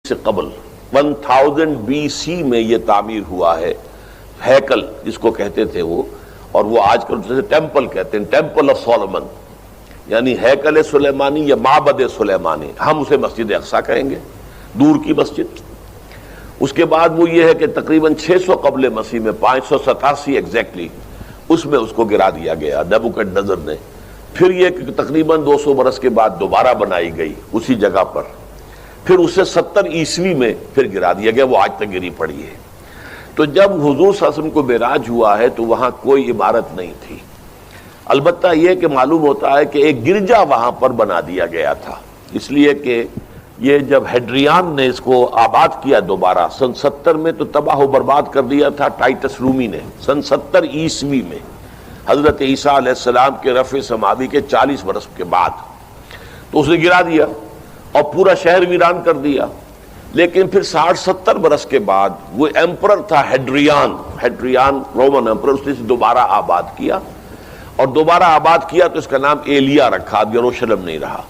سے قبل 1000 BC میں یہ تعمیر ہوا ہے ہیکل جس کو کہتے تھے وہ، اور وہ آج کل جیسے ٹیمپل کہتے ہیں، ٹیمپل آف سولومن، یعنی ہیکل سلیمانی یا معبد سلیمانی، ہم اسے مسجد اقصی کہیں گے، دور کی مسجد۔ اس کے بعد وہ یہ ہے کہ تقریباً 600 قبل مسیح میں 587 ایگزیکٹلی اس میں اس کو گرا دیا گیا نیبوکڈنیزر نے۔ پھر یہ کہ تقریباً 200 برس کے بعد دوبارہ بنائی گئی اسی جگہ پر، پھر اسے 70 عیسوی میں پھر گرا دیا گیا، وہ آج تک گری پڑی ہے۔ تو جب حضور صلی اللہ علیہ وسلم کو معراج ہوا ہے تو وہاں کوئی عمارت نہیں تھی، البتہ یہ کہ معلوم ہوتا ہے کہ ایک گرجا وہاں پر بنا دیا گیا تھا، اس لیے کہ یہ جب ہیڈریان نے اس کو آباد کیا دوبارہ سن 70 میں تو تباہ و برباد کر دیا تھا ٹائٹس رومی نے سن 70 عیسوی میں، حضرت عیسیٰ علیہ السلام کے رفع سماوی کے 40 برس کے بعد، تو اس نے گرا دیا اور پورا شہر ویران کر دیا۔ لیکن پھر 60-70 برس کے بعد وہ ایمپرر تھا ہیڈریان رومن ایمپرر، اس نے دوبارہ آباد کیا، اور دوبارہ آباد کیا تو اس کا نام ایلیا رکھا، اب یروشلم نہیں رہا۔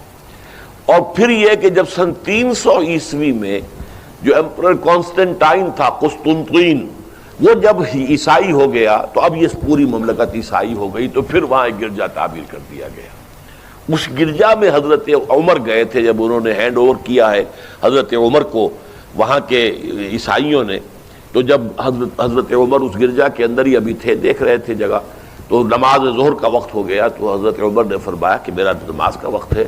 اور پھر یہ کہ جب سن 300 عیسوی میں جو ایمپرر کانسٹنٹائن تھا قسطنطین، وہ جب عیسائی ہو گیا تو اب یہ پوری مملکت عیسائی ہو گئی، تو پھر وہاں ایک گرجا تعمیر کر دیا گیا۔ اس گرجا میں حضرت عمر گئے تھے، جب انہوں نے ہینڈ اوور کیا ہے حضرت عمر کو وہاں کے عیسائیوں نے، تو جب حضرت عمر اس گرجا کے اندر ہی ابھی تھے، دیکھ رہے تھے جگہ، تو نماز ظہر کا وقت ہو گیا، تو حضرت عمر نے فرمایا کہ میرا نماز کا وقت ہے،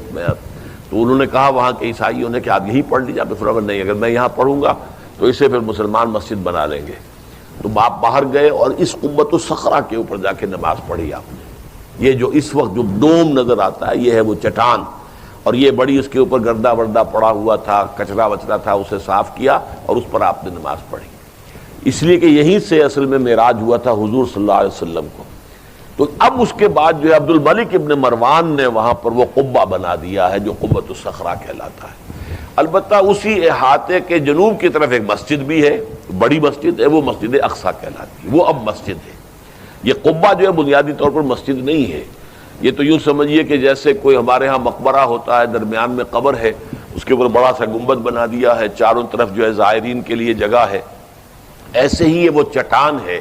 تو انہوں نے کہا وہاں کے عیسائیوں نے کہ آپ یہی پڑھ لیجیے، آپ نے فرمایا نہیں، اگر میں یہاں پڑھوں گا تو اسے پھر مسلمان مسجد بنا لیں گے۔ تو آپ باہر گئے اور اس قبۃ الصخرہ کے اوپر جا کے نماز پڑھی آپ نے۔ یہ جو اس وقت جو ڈوم نظر آتا ہے یہ ہے وہ چٹان، اور یہ بڑی اس کے اوپر گردہ وردہ پڑا ہوا تھا، کچرا وچرا تھا، اسے صاف کیا اور اس پر آپ نے نماز پڑھی، اس لیے کہ یہیں سے اصل میں معراج ہوا تھا حضور صلی اللہ علیہ وسلم کو۔ تو اب اس کے بعد جو ہے عبد الملک ابن مروان نے وہاں پر وہ قبہ بنا دیا ہے جو قبۃ الصخرہ کہلاتا ہے۔ البتہ اسی احاطے کے جنوب کی طرف ایک مسجد بھی ہے، بڑی مسجد ہے، وہ مسجد اقصی کہلاتی ہے، وہ اب مسجد ہے۔ یہ قبہ جو ہے بنیادی طور پر مسجد نہیں ہے، یہ تو یوں سمجھیے کہ جیسے کوئی ہمارے ہاں مقبرہ ہوتا ہے، درمیان میں قبر ہے، اس کے اوپر بڑا سا گنبد بنا دیا ہے، چاروں طرف جو ہے زائرین کے لیے جگہ ہے، ایسے ہی یہ وہ چٹان ہے۔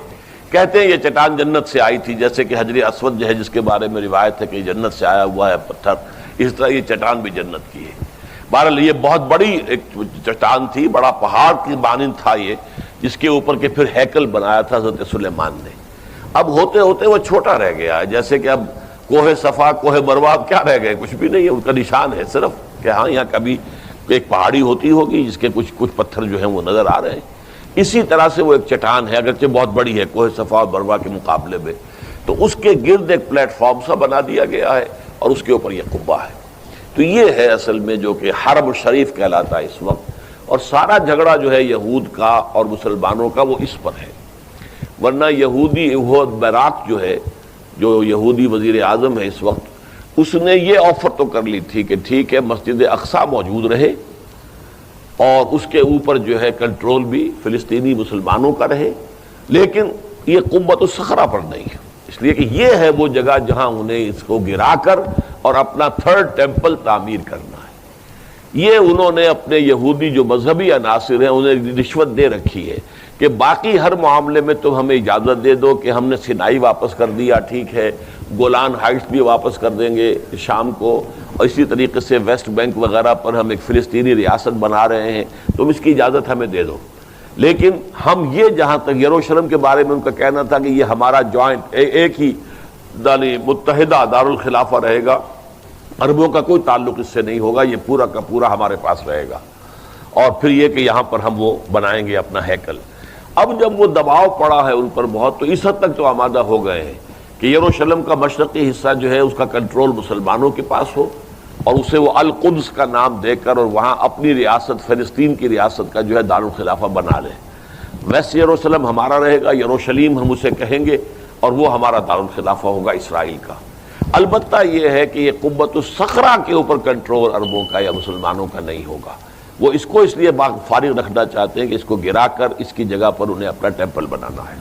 کہتے ہیں یہ چٹان جنت سے آئی تھی، جیسے کہ حجر اسود جو ہے جس کے بارے میں روایت ہے کہ جنت سے آیا ہوا ہے پتھر، اس طرح یہ چٹان بھی جنت کی ہے۔ بہرحال یہ بہت بڑی ایک چٹان تھی، بڑا پہاڑ کی مانند تھا یہ، جس کے اوپر کے پھر ہیکل بنایا تھا حضرت سلیمان نے۔ اب ہوتے ہوتے وہ چھوٹا رہ گیا ہے، جیسے کہ اب کوہ صفا کوہ مروہ اب کیا رہ گئے، کچھ بھی نہیں ہے، ان کا نشان ہے صرف کہ ہاں یہاں کبھی ایک پہاڑی ہوتی ہوگی جس کے کچھ پتھر جو ہیں وہ نظر آ رہے ہیں۔ اسی طرح سے وہ ایک چٹان ہے، اگرچہ بہت بڑی ہے کوہ صفا اور مروہ کے مقابلے میں، تو اس کے گرد ایک پلیٹ فارم سا بنا دیا گیا ہے اور اس کے اوپر یہ قبہ ہے۔ تو یہ ہے اصل میں جو کہ حرم الشریف کہلاتا ہے اس وقت، اور سارا جھگڑا جو ہے یہود کا اور مسلمانوں کا وہ اس پر ہے۔ ورنہ یہودی براق جو ہے، جو یہودی وزیر اعظم ہے اس وقت، اس نے یہ آفر تو کر لی تھی کہ ٹھیک ہے مسجد اقصی موجود رہے اور اس کے اوپر جو ہے کنٹرول بھی فلسطینی مسلمانوں کا رہے، لیکن یہ قبۃ الصخرہ پر نہیں ہے، اس لیے کہ یہ ہے وہ جگہ جہاں انہیں اس کو گرا کر اور اپنا تھرڈ ٹیمپل تعمیر کرنا ہے۔ یہ انہوں نے اپنے یہودی جو مذہبی عناصر ہیں انہیں رشوت دے رکھی ہے کہ باقی ہر معاملے میں تم ہمیں اجازت دے دو کہ ہم نے سینائی واپس کر دیا، ٹھیک ہے، گولان ہائٹس بھی واپس کر دیں گے شام کو، اور اسی طریقے سے ویسٹ بینک وغیرہ پر ہم ایک فلسطینی ریاست بنا رہے ہیں، تم اس کی اجازت ہمیں دے دو، لیکن ہم یہ جہاں تک یروشلم کے بارے میں ان کا کہنا تھا کہ یہ ہمارا جوائنٹ ایک ہی متحدہ دارالخلافہ رہے گا، عربوں کا کوئی تعلق اس سے نہیں ہوگا، یہ پورا کا پورا ہمارے پاس رہے گا، اور پھر یہ کہ یہاں پر ہم وہ بنائیں گے اپنا ہیکل۔ اب جب وہ دباؤ پڑا ہے ان پر بہت، تو اس حد تک تو آمادہ ہو گئے ہیں کہ یروشلم کا مشرقی حصہ جو ہے اس کا کنٹرول مسلمانوں کے پاس ہو، اور اسے وہ القدس کا نام دے کر اور وہاں اپنی ریاست فلسطین کی ریاست کا جو ہے دارالخلافہ بنا لیں۔ ویسٹ یروشلم ہمارا رہے گا، یروشلیم ہم اسے کہیں گے، اور وہ ہمارا دارالخلافہ ہوگا اسرائیل کا۔ البتہ یہ ہے کہ یہ قبۃ الصخرہ کے اوپر کنٹرول عربوں کا یا مسلمانوں کا نہیں ہوگا، وہ اس کو اس لیے فارغ رکھنا چاہتے ہیں کہ اس کو گرا کر اس کی جگہ پر انہیں اپنا ٹیمپل بنانا ہے۔